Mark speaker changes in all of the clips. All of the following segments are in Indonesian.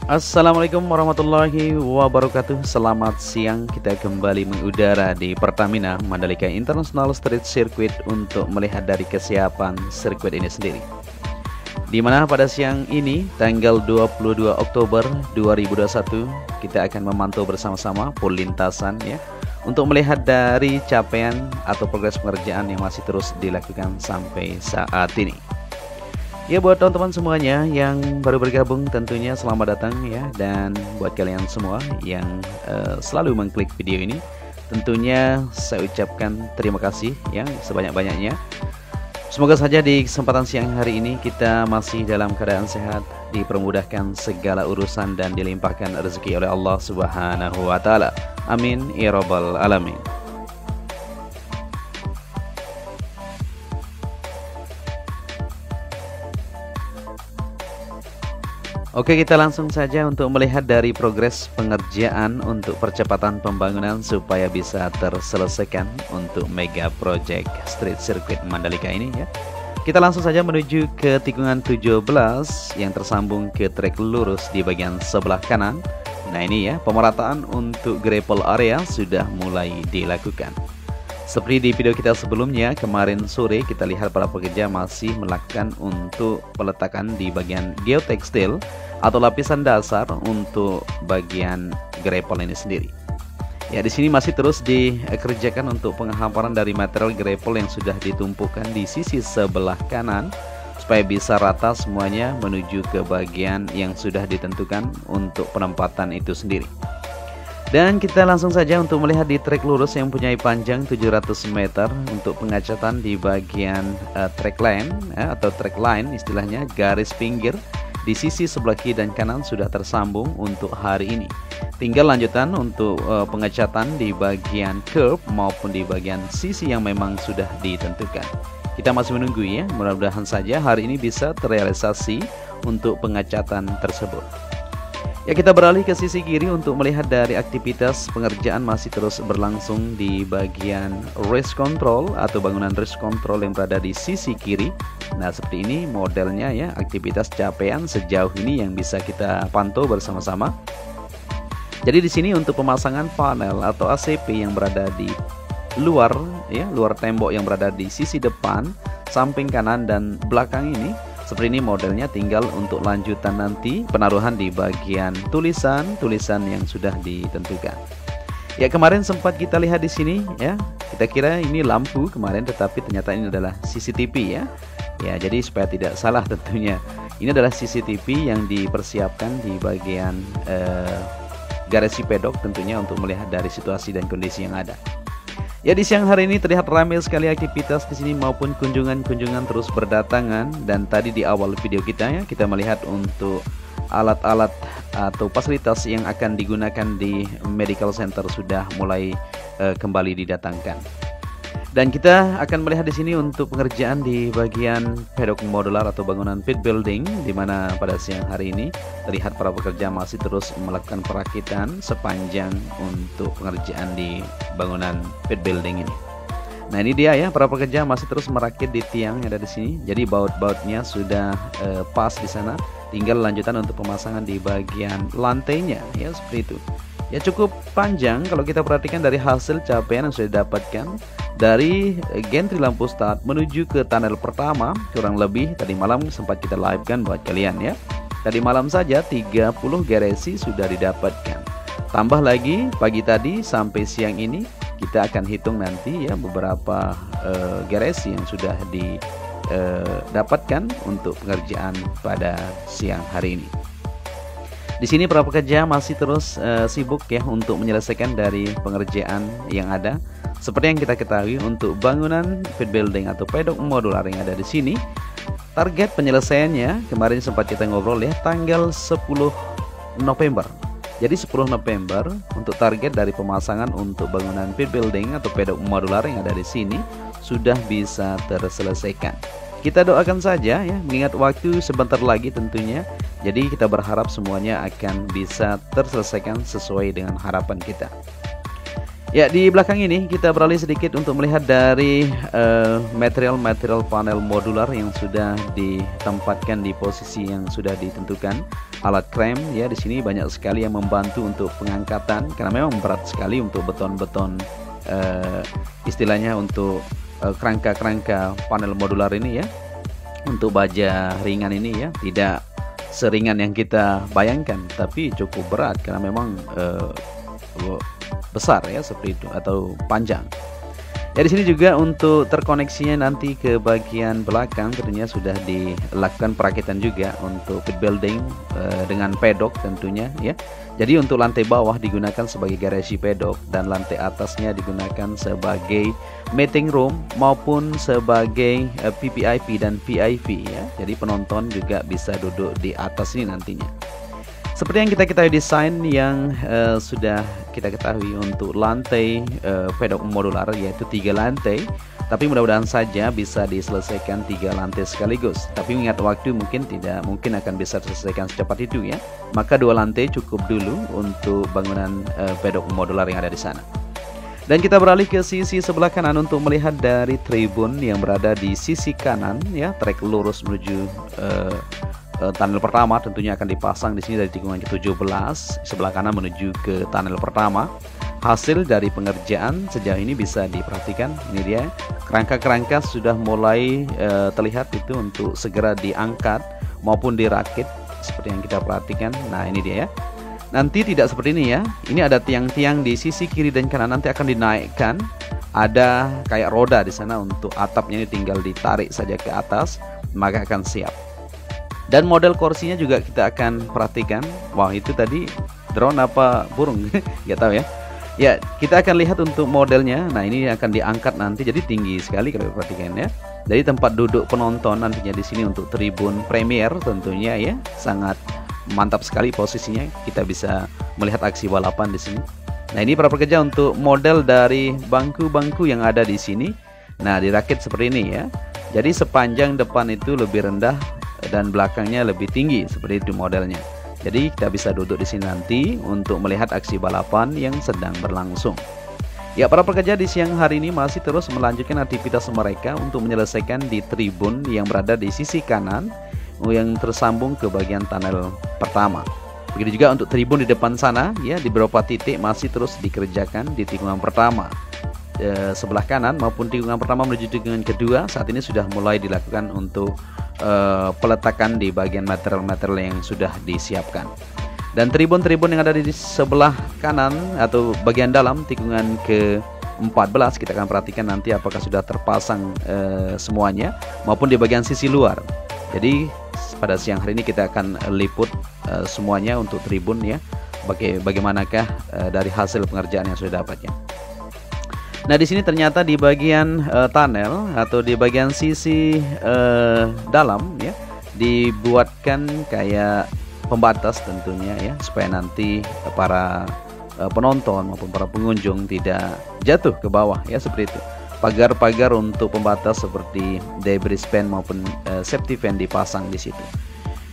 Speaker 1: Assalamualaikum warahmatullahi wabarakatuh. Selamat siang, kita kembali mengudara di Pertamina Mandalika International Street Circuit untuk melihat dari kesiapan sirkuit ini sendiri. Di mana pada siang ini tanggal 22 Oktober 2021 kita akan memantau bersama-sama pol lintasan ya, untuk melihat dari capaian atau progres pengerjaan yang masih terus dilakukan sampai saat ini. Ya, buat teman-teman semuanya yang baru bergabung tentunya selamat datang ya. Dan buat kalian semua yang selalu mengklik video ini, tentunya saya ucapkan terima kasih yang sebanyak-banyaknya. Semoga saja di kesempatan siang hari ini kita masih dalam keadaan sehat, dipermudahkan segala urusan dan dilimpahkan rezeki oleh Allah Subhanahu wa taala. Amin ya rabbal alamin. Oke, kita langsung saja untuk melihat dari progres pengerjaan untuk percepatan pembangunan supaya bisa terselesaikan untuk mega project Street Circuit Mandalika ini ya. Kita langsung saja menuju ke tikungan 17 yang tersambung ke trek lurus di bagian sebelah kanan. Nah ini ya, pemerataan untuk gravel area sudah mulai dilakukan. Seperti di video kita sebelumnya, kemarin sore kita lihat para pekerja masih melakukan untuk peletakan di bagian geotekstil atau lapisan dasar untuk bagian gravel ini sendiri. Ya, di sini masih terus dikerjakan untuk penghamparan dari material gravel yang sudah ditumpukan di sisi sebelah kanan supaya bisa rata semuanya menuju ke bagian yang sudah ditentukan untuk penempatan itu sendiri. Dan kita langsung saja untuk melihat di trek lurus yang mempunyai panjang 700 meter untuk pengecatan di bagian trek line atau trek line istilahnya, garis pinggir di sisi sebelah kiri dan kanan sudah tersambung untuk hari ini. Tinggal lanjutan untuk pengecatan di bagian curb maupun di bagian sisi yang memang sudah ditentukan. Kita masih menunggu ya, mudah-mudahan saja hari ini bisa terrealisasi untuk pengecatan tersebut. Ya, kita beralih ke sisi kiri untuk melihat dari aktivitas pengerjaan masih terus berlangsung di bagian race control atau bangunan race control yang berada di sisi kiri. Nah, seperti ini modelnya ya, aktivitas capaian sejauh ini yang bisa kita pantau bersama-sama. Jadi di sini untuk pemasangan panel atau ACP yang berada di luar ya, luar tembok yang berada di sisi depan, samping kanan dan belakang ini. Seperti ini modelnya, tinggal untuk lanjutan nanti penaruhan di bagian tulisan yang sudah ditentukan. Ya, kemarin sempat kita lihat di sini ya. Kita kira ini lampu kemarin, tetapi ternyata ini adalah CCTV ya. Ya, jadi supaya tidak salah tentunya. Ini adalah CCTV yang dipersiapkan di bagian garasi pedok tentunya untuk melihat dari situasi dan kondisi yang ada. Ya, di siang hari ini terlihat ramai sekali aktivitas di sini maupun kunjungan-kunjungan terus berdatangan. Dan tadi di awal video kita ya, kita melihat untuk alat-alat atau fasilitas yang akan digunakan di medical center sudah mulai kembali didatangkan. Dan kita akan melihat di sini untuk pengerjaan di bagian pedok modular atau bangunan pit building, di mana pada siang hari ini terlihat para pekerja masih terus melakukan perakitan sepanjang untuk pengerjaan di bangunan pit building ini. Nah, ini dia ya, para pekerja masih terus merakit di tiang yang ada di sini. Jadi baut-bautnya sudah pas di sana. Tinggal lanjutan untuk pemasangan di bagian lantainya ya, seperti itu. Ya, cukup panjang kalau kita perhatikan dari hasil capaian yang sudah didapatkan dari gantry lampu start menuju ke tunnel pertama. Kurang lebih tadi malam sempat kita live kan buat kalian ya. Tadi malam saja 30 garasi sudah didapatkan. Tambah lagi pagi tadi sampai siang ini kita akan hitung nanti ya beberapa garasi yang sudah didapatkan untuk pengerjaan pada siang hari ini. Di sini para pekerja masih terus sibuk ya untuk menyelesaikan dari pengerjaan yang ada. Seperti yang kita ketahui untuk bangunan pit building atau pedok modular yang ada di sini, target penyelesaiannya kemarin sempat kita ngobrol ya, tanggal 10 November. Jadi 10 November untuk target dari pemasangan untuk bangunan pit building atau pedok modular yang ada di sini sudah bisa terselesaikan. Kita doakan saja ya, mengingat waktu sebentar lagi tentunya. Jadi kita berharap semuanya akan bisa terselesaikan sesuai dengan harapan kita. Ya, di belakang ini kita beralih sedikit untuk melihat dari material panel modular yang sudah ditempatkan di posisi yang sudah ditentukan. Alat krem ya, di sini banyak sekali yang membantu untuk pengangkatan karena memang berat sekali untuk beton-beton istilahnya untuk kerangka-kerangka panel modular ini ya. Untuk baja ringan ini ya, tidak seringan yang kita bayangkan, tapi cukup berat karena memang besar ya seperti itu atau panjang. Ya, di sini juga untuk terkoneksinya nanti ke bagian belakang tentunya sudah dilakukan perakitan juga untuk pit building dengan pedok tentunya ya. Jadi untuk lantai bawah digunakan sebagai garasi pedok dan lantai atasnya digunakan sebagai meeting room maupun sebagai PPIP dan VIP ya. Jadi penonton juga bisa duduk di atas ini nantinya. Seperti yang kita ketahui desain yang sudah kita ketahui untuk lantai pedok modular yaitu 3 lantai. Tapi mudah-mudahan saja bisa diselesaikan 3 lantai sekaligus. Tapi mengingat waktu mungkin tidak mungkin akan bisa diselesaikan secepat itu ya. Maka 2 lantai cukup dulu untuk bangunan pedok modular yang ada di sana. Dan kita beralih ke sisi sebelah kanan untuk melihat dari tribun yang berada di sisi kanan ya, trek lurus menuju tunnel pertama tentunya akan dipasang di sini dari tikungan ke-17 sebelah kanan menuju ke tunnel pertama. Hasil dari pengerjaan sejauh ini bisa diperhatikan, ini dia kerangka-kerangka sudah mulai terlihat itu untuk segera diangkat maupun dirakit seperti yang kita perhatikan. Nah, ini dia ya. Nanti tidak seperti ini ya. Ini ada tiang-tiang di sisi kiri dan kanan nanti akan dinaikkan. Ada kayak roda di sana untuk atapnya ini tinggal ditarik saja ke atas maka akan siap. Dan model kursinya juga kita akan perhatikan. Wah, itu tadi drone apa burung? Nggak tahu ya. Ya, kita akan lihat untuk modelnya. Nah, ini akan diangkat nanti jadi tinggi sekali kalau perhatikan ya. Jadi tempat duduk penonton nantinya di sini untuk tribun premier tentunya ya. Sangat mantap sekali posisinya. Kita bisa melihat aksi balapan di sini. Nah, ini para pekerja untuk model dari bangku-bangku yang ada di sini. Nah, dirakit seperti ini ya. Jadi sepanjang depan itu lebih rendah dan belakangnya lebih tinggi seperti itu modelnya. Jadi kita bisa duduk di sini nanti untuk melihat aksi balapan yang sedang berlangsung. Ya, para pekerja di siang hari ini masih terus melanjutkan aktivitas mereka untuk menyelesaikan di tribun yang berada di sisi kanan yang tersambung ke bagian tunnel pertama. Begitu juga untuk tribun di depan sana ya, di beberapa titik masih terus dikerjakan di tikungan pertama. Sebelah kanan maupun tikungan pertama menuju tikungan kedua saat ini sudah mulai dilakukan untuk peletakan di bagian material-material yang sudah disiapkan. Dan tribun-tribun yang ada di sebelah kanan atau bagian dalam tikungan ke-14 kita akan perhatikan nanti apakah sudah terpasang semuanya maupun di bagian sisi luar. Jadi pada siang hari ini kita akan liput semuanya untuk tribun ya, bagaimanakah dari hasil pengerjaan yang sudah dapatnya. Nah, di sini ternyata di bagian tunnel atau di bagian sisi dalam ya dibuatkan kayak pembatas tentunya ya supaya nanti para penonton maupun para pengunjung tidak jatuh ke bawah ya seperti itu. Pagar-pagar untuk pembatas seperti debris fan maupun safety fan dipasang di situ.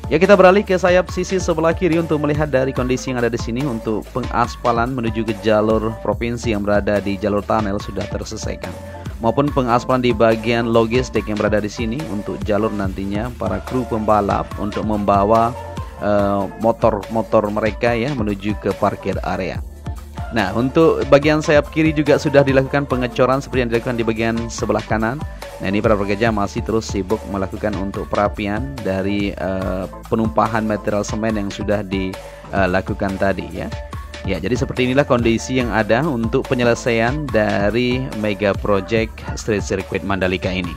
Speaker 1: Ya, kita beralih ke sayap sisi sebelah kiri untuk melihat dari kondisi yang ada di sini untuk pengaspalan menuju ke jalur provinsi yang berada di jalur tunnel sudah terselesaikan. Maupun pengaspalan di bagian logistik yang berada di sini untuk jalur nantinya para kru pembalap untuk membawa motor-motor mereka ya menuju ke parkir area. Nah, untuk bagian sayap kiri juga sudah dilakukan pengecoran seperti yang dilakukan di bagian sebelah kanan. Nah, ini para pekerja masih terus sibuk melakukan untuk perapian dari penumpahan material semen yang sudah dilakukan tadi ya. Ya, jadi seperti inilah kondisi yang ada untuk penyelesaian dari Mega Project Street Circuit Mandalika ini.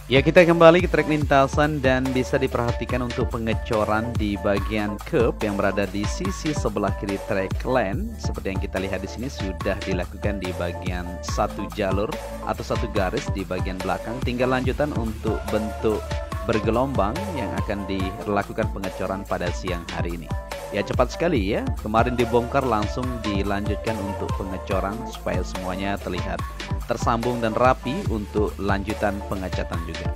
Speaker 1: Ya, kita kembali ke trek lintasan dan bisa diperhatikan untuk pengecoran di bagian curb yang berada di sisi sebelah kiri trek lane. Seperti yang kita lihat di sini sudah dilakukan di bagian satu jalur atau satu garis di bagian belakang. Tinggal lanjutan untuk bentuk bergelombang yang akan dilakukan pengecoran pada siang hari ini. Ya cepat sekali ya, kemarin dibongkar langsung dilanjutkan untuk pengecoran supaya semuanya terlihat tersambung dan rapi untuk lanjutan pengecatan juga.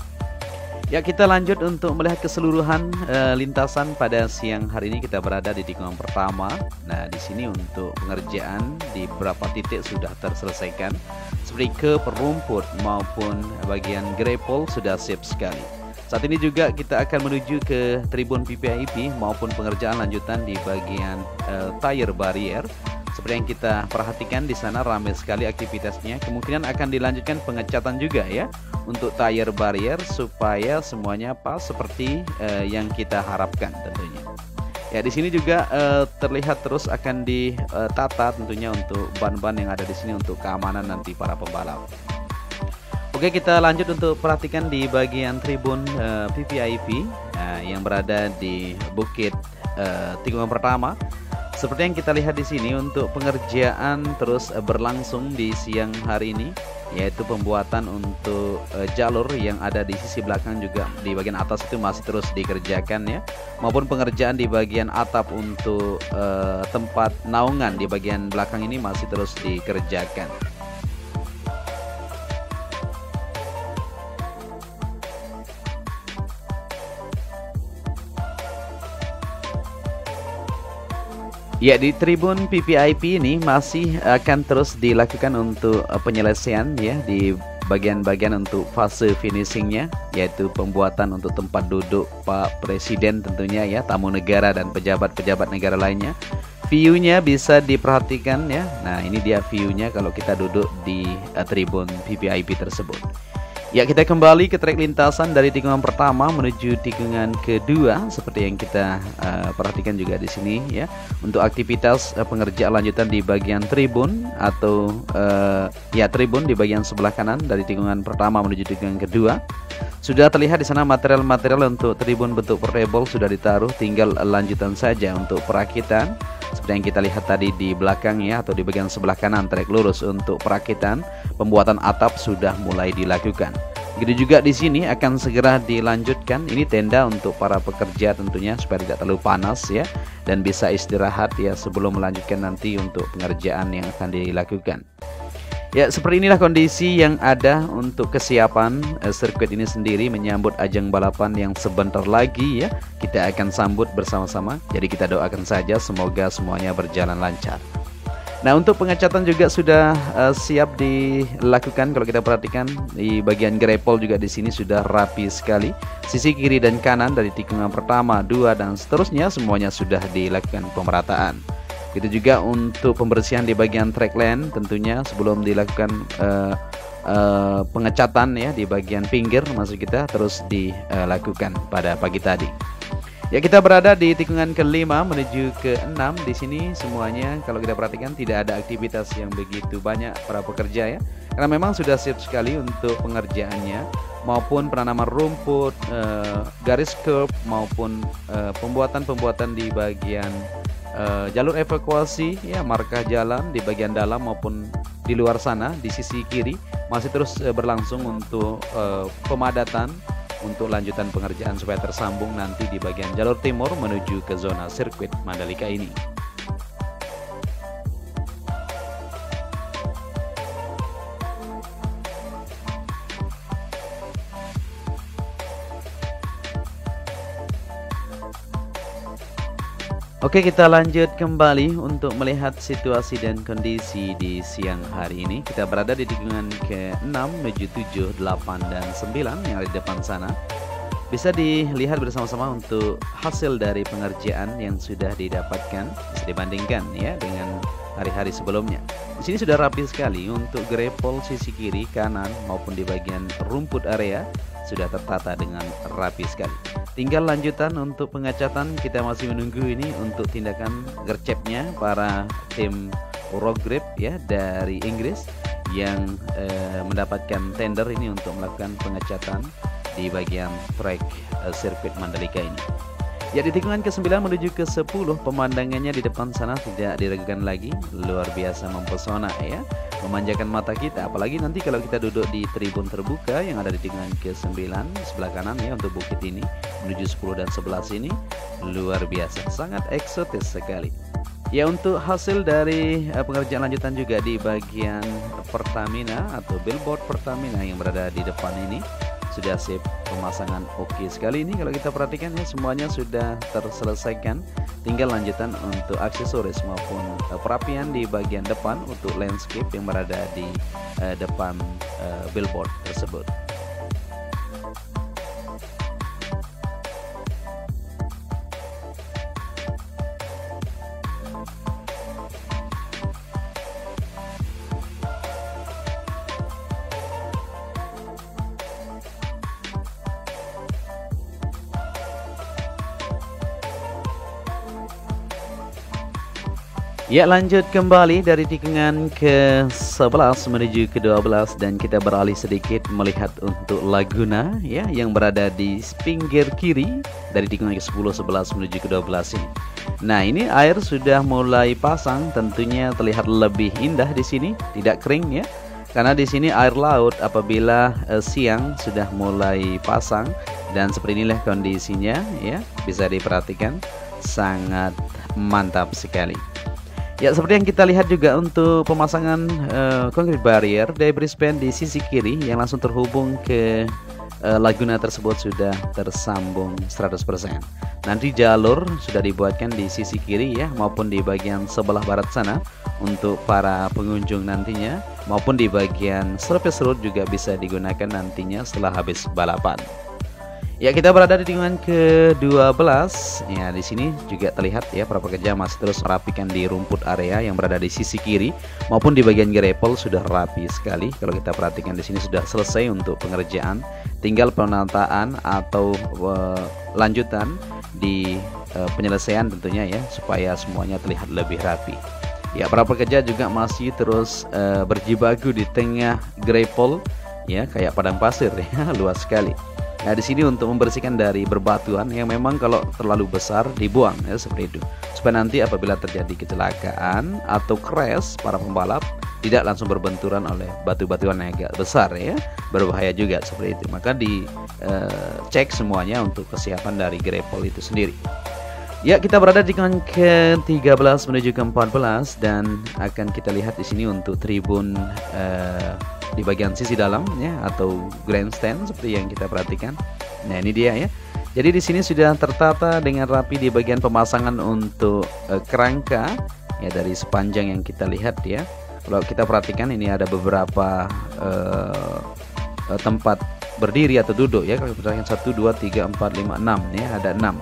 Speaker 1: Ya kita lanjut untuk melihat keseluruhan lintasan pada siang hari ini. Kita berada di tikungan pertama. Nah di sini untuk pengerjaan di beberapa titik sudah terselesaikan, seperti ke perumput maupun bagian grepol sudah siap sekali. Saat ini juga kita akan menuju ke tribun PPIP maupun pengerjaan lanjutan di bagian tire barrier. Seperti yang kita perhatikan di sana ramai sekali aktivitasnya. Kemungkinan akan dilanjutkan pengecatan juga ya untuk tire barrier supaya semuanya pas seperti yang kita harapkan tentunya. Ya di sini juga terlihat terus akan ditata tentunya untuk ban-ban yang ada di sini untuk keamanan nanti para pembalap. Oke, kita lanjut untuk perhatikan di bagian tribun PPIP yang berada di bukit tikungan pertama. Seperti yang kita lihat di sini untuk pengerjaan terus berlangsung di siang hari ini, yaitu pembuatan untuk jalur yang ada di sisi belakang juga di bagian atas itu masih terus dikerjakan ya, maupun pengerjaan di bagian atap untuk tempat naungan di bagian belakang ini masih terus dikerjakan. Ya di tribun PPIP ini masih akan terus dilakukan untuk penyelesaian ya di bagian-bagian untuk fase finishingnya, yaitu pembuatan untuk tempat duduk Pak Presiden tentunya ya, tamu negara dan pejabat-pejabat negara lainnya. View-nya bisa diperhatikan ya. Nah ini dia view-nya kalau kita duduk di tribun PPIP tersebut. Ya kita kembali ke trek lintasan dari tikungan pertama menuju tikungan kedua seperti yang kita perhatikan juga di sini ya. Untuk aktivitas pengerjaan lanjutan di bagian tribun atau tribun di bagian sebelah kanan dari tikungan pertama menuju tikungan kedua. Sudah terlihat di sana material-material untuk tribun bentuk portable sudah ditaruh, tinggal lanjutan saja untuk perakitan. Seperti yang kita lihat tadi di belakang ya, atau di bagian sebelah kanan trek lurus untuk perakitan, pembuatan atap sudah mulai dilakukan. Begitu juga di sini akan segera dilanjutkan. Ini tenda untuk para pekerja tentunya supaya tidak terlalu panas ya, dan bisa istirahat ya sebelum melanjutkan nanti untuk pengerjaan yang akan dilakukan. Ya seperti inilah kondisi yang ada untuk kesiapan sirkuit ini sendiri menyambut ajang balapan yang sebentar lagi ya kita akan sambut bersama-sama. Jadi kita doakan saja semoga semuanya berjalan lancar. Nah untuk pengecatan juga sudah siap dilakukan. Kalau kita perhatikan di bagian grepol juga di sini sudah rapi sekali. Sisi kiri dan kanan dari tikungan pertama, 2 dan seterusnya semuanya sudah dilakukan pemerataan. Itu juga untuk pembersihan di bagian track lane tentunya sebelum dilakukan pengecatan ya di bagian pinggir maksud kita terus dilakukan pada pagi tadi. Ya kita berada di tikungan kelima menuju ke-6. Di sini semuanya kalau kita perhatikan tidak ada aktivitas yang begitu banyak para pekerja ya, karena memang sudah siap sekali untuk pengerjaannya maupun penanaman rumput, garis curb maupun pembuatan di bagian jalur evakuasi ya, markah jalan di bagian dalam maupun di luar sana di sisi kiri masih terus berlangsung untuk pemadatan untuk lanjutan pengerjaan supaya tersambung nanti di bagian jalur timur menuju ke zona sirkuit Mandalika ini. Oke, kita lanjut kembali untuk melihat situasi dan kondisi di siang hari ini. Kita berada di tikungan ke-6 menuju 7, 8, dan 9 yang ada di depan sana. Bisa dilihat bersama-sama untuk hasil dari pengerjaan yang sudah didapatkan, bisa dibandingkan ya dengan hari-hari sebelumnya. Di sini sudah rapi sekali untuk grepol sisi kiri, kanan maupun di bagian rumput area sudah tertata dengan rapi sekali. Tinggal lanjutan untuk pengecatan, kita masih menunggu ini untuk tindakan gercepnya para tim road grip ya dari Inggris yang mendapatkan tender ini untuk melakukan pengecatan di bagian track sirkuit Mandalika ini. Ya, di tikungan ke-9 menuju ke-10, pemandangannya di depan sana tidak diragukan lagi, luar biasa mempesona ya, memanjakan mata kita. Apalagi nanti kalau kita duduk di tribun terbuka yang ada di tikungan ke-9 sebelah kanan ya, untuk bukit ini menuju 10 dan 11 ini luar biasa, sangat eksotis sekali. Ya, untuk hasil dari pengerjaan lanjutan juga di bagian Pertamina atau billboard Pertamina yang berada di depan ini sudah sip pemasangan oke sekali ini. Kalau kita perhatikan ya, semuanya sudah terselesaikan, tinggal lanjutan untuk aksesoris maupun perapian di bagian depan untuk landscape yang berada di depan billboard tersebut. Ya, lanjut kembali dari tikungan ke-11 menuju ke-12 dan kita beralih sedikit melihat untuk Laguna ya, yang berada di pinggir kiri dari tikungan ke-10, 11 menuju ke-12 ini. Nah, ini air sudah mulai pasang, tentunya terlihat lebih indah di sini, tidak kering ya. Karena di sini air laut apabila siang sudah mulai pasang dan seperti inilah kondisinya ya, bisa diperhatikan sangat mantap sekali. Ya, seperti yang kita lihat juga untuk pemasangan concrete barrier dari Brisbane di sisi kiri yang langsung terhubung ke Laguna tersebut sudah tersambung 100%. Nanti jalur sudah dibuatkan di sisi kiri ya, maupun di bagian sebelah barat sana untuk para pengunjung nantinya, maupun di bagian surface road juga bisa digunakan nantinya setelah habis balapan. Ya, kita berada di tikungan ke-12. Ya, di sini juga terlihat ya, para pekerja masih terus merapikan di rumput area yang berada di sisi kiri maupun di bagian gravel sudah rapi sekali. Kalau kita perhatikan di sini sudah selesai untuk pengerjaan, tinggal penataan atau lanjutan di penyelesaian tentunya ya, supaya semuanya terlihat lebih rapi. Ya, para pekerja juga masih terus berjibaku di tengah gravel ya, kayak padang pasir ya, luas sekali. Nah, di sini untuk membersihkan dari berbatuan yang memang kalau terlalu besar dibuang ya, seperti itu. Supaya nanti apabila terjadi kecelakaan atau crash, para pembalap tidak langsung berbenturan oleh batu-batuan yang agak besar ya, berbahaya juga seperti itu. Maka dicek semuanya untuk kesiapan dari gravel itu sendiri. Ya, kita berada di tikungan ke-13 menuju ke-14 dan akan kita lihat di sini untuk tribun di bagian sisi dalam ya, atau grandstand seperti yang kita perhatikan. Nah, ini dia ya. Jadi di sini sudah tertata dengan rapi di bagian pemasangan untuk kerangka ya, dari sepanjang yang kita lihat ya. Kalau kita perhatikan ini ada beberapa tempat berdiri atau duduk ya. Kalau kita perhatikan 1, 2, 3, 4, 5, 6 ya, ada 6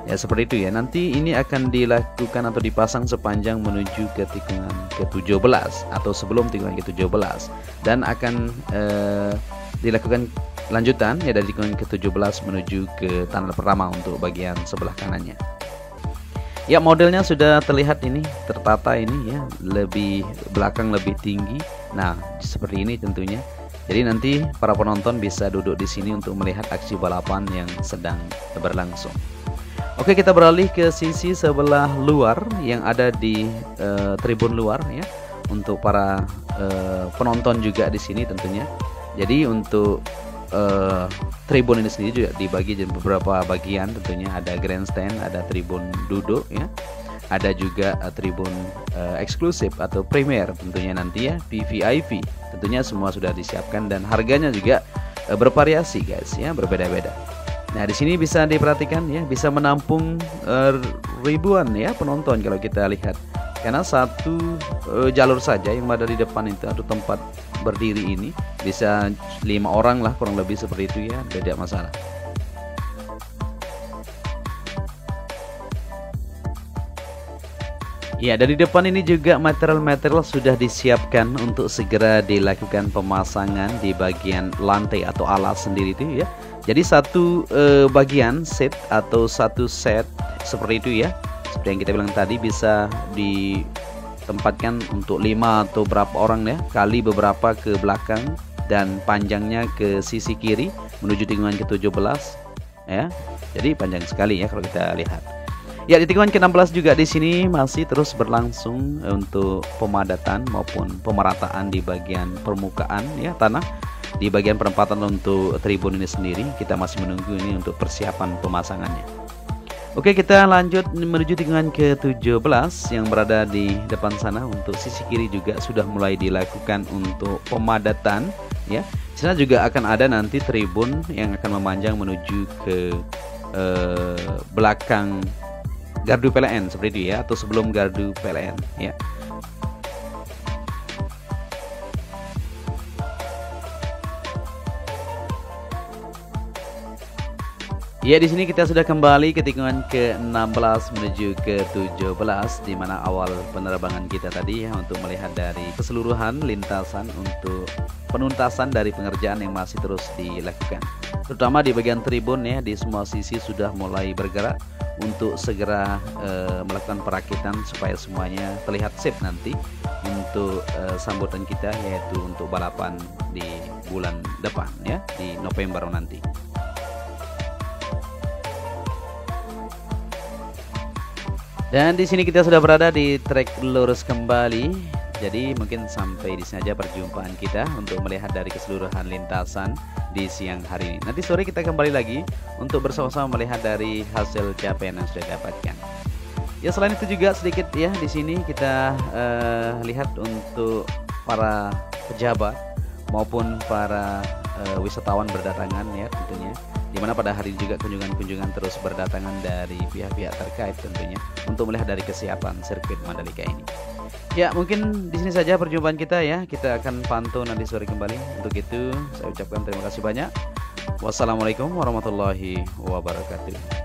Speaker 1: ya, seperti itu ya. Nanti ini akan dilakukan atau dipasang sepanjang menuju ke tikungan ke-17 atau sebelum tikungan ke-17, dan akan dilakukan lanjutan ya dari tikungan ke-17 menuju ke tunnel pertama untuk bagian sebelah kanannya. Ya, modelnya sudah terlihat ini, tertata ini ya, lebih belakang lebih tinggi. Nah, seperti ini tentunya. Jadi nanti para penonton bisa duduk di sini untuk melihat aksi balapan yang sedang berlangsung. Oke, kita beralih ke sisi sebelah luar yang ada di tribun luar ya, untuk para penonton juga di sini tentunya. Jadi untuk tribun ini sendiri juga dibagi jadi beberapa bagian tentunya, ada grandstand, ada tribun duduk ya, ada juga tribun eksklusif atau premier tentunya nanti ya, VVIP. Tentunya semua sudah disiapkan dan harganya juga bervariasi guys ya, berbeda-beda. Nah, di sini bisa diperhatikan ya, bisa menampung ribuan ya penonton kalau kita lihat. Karena satu jalur saja yang ada di depan itu atau tempat berdiri ini bisa 5 orang lah kurang lebih seperti itu ya, tidak masalah. Ya, dari depan ini juga material-material sudah disiapkan untuk segera dilakukan pemasangan di bagian lantai atau alas sendiri itu ya. Jadi satu bagian set atau satu set seperti itu ya, seperti yang kita bilang tadi, bisa ditempatkan untuk 5 atau berapa orang ya, kali beberapa ke belakang dan panjangnya ke sisi kiri menuju tikungan ke-17. ya. Jadi panjang sekali ya kalau kita lihat. Ya, di tikungan ke-16 juga di sini masih terus berlangsung untuk pemadatan maupun pemerataan di bagian permukaan ya tanah. Di bagian perempatan untuk tribun ini sendiri kita masih menunggu ini untuk persiapan pemasangannya. Oke, kita lanjut menuju tikungan ke-17 yang berada di depan sana. Untuk sisi kiri juga sudah mulai dilakukan untuk pemadatan ya. Di sana juga akan ada nanti tribun yang akan memanjang menuju ke belakang gardu PLN seperti itu ya, atau sebelum gardu PLN ya. Ya, di sini kita sudah kembali ke tikungan ke-16 menuju ke-17 di mana awal penerbangan kita tadi ya, untuk melihat dari keseluruhan lintasan untuk penuntasan dari pengerjaan yang masih terus dilakukan. Terutama di bagian tribun ya, di semua sisi sudah mulai bergerak untuk segera melakukan perakitan supaya semuanya terlihat sip nanti untuk sambutan kita, yaitu untuk balapan di bulan depan ya, di November nanti. Dan di sini kita sudah berada di trek lurus kembali. Jadi mungkin sampai di sini saja perjumpaan kita untuk melihat dari keseluruhan lintasan di siang hari ini. Nanti sore kita kembali lagi untuk bersama-sama melihat dari hasil capaian yang sudah dapatkan. Ya, selain itu juga sedikit ya di sini kita lihat untuk para pejabat maupun para wisatawan berdatangan ya tentunya. Dimana pada hari ini juga kunjungan-kunjungan terus berdatangan dari pihak-pihak terkait tentunya untuk melihat dari kesiapan sirkuit Mandalika ini. Ya, mungkin di sini saja perjumpaan kita ya. Kita akan pantau nanti sore kembali. Untuk itu saya ucapkan terima kasih banyak. Wassalamualaikum warahmatullahi wabarakatuh.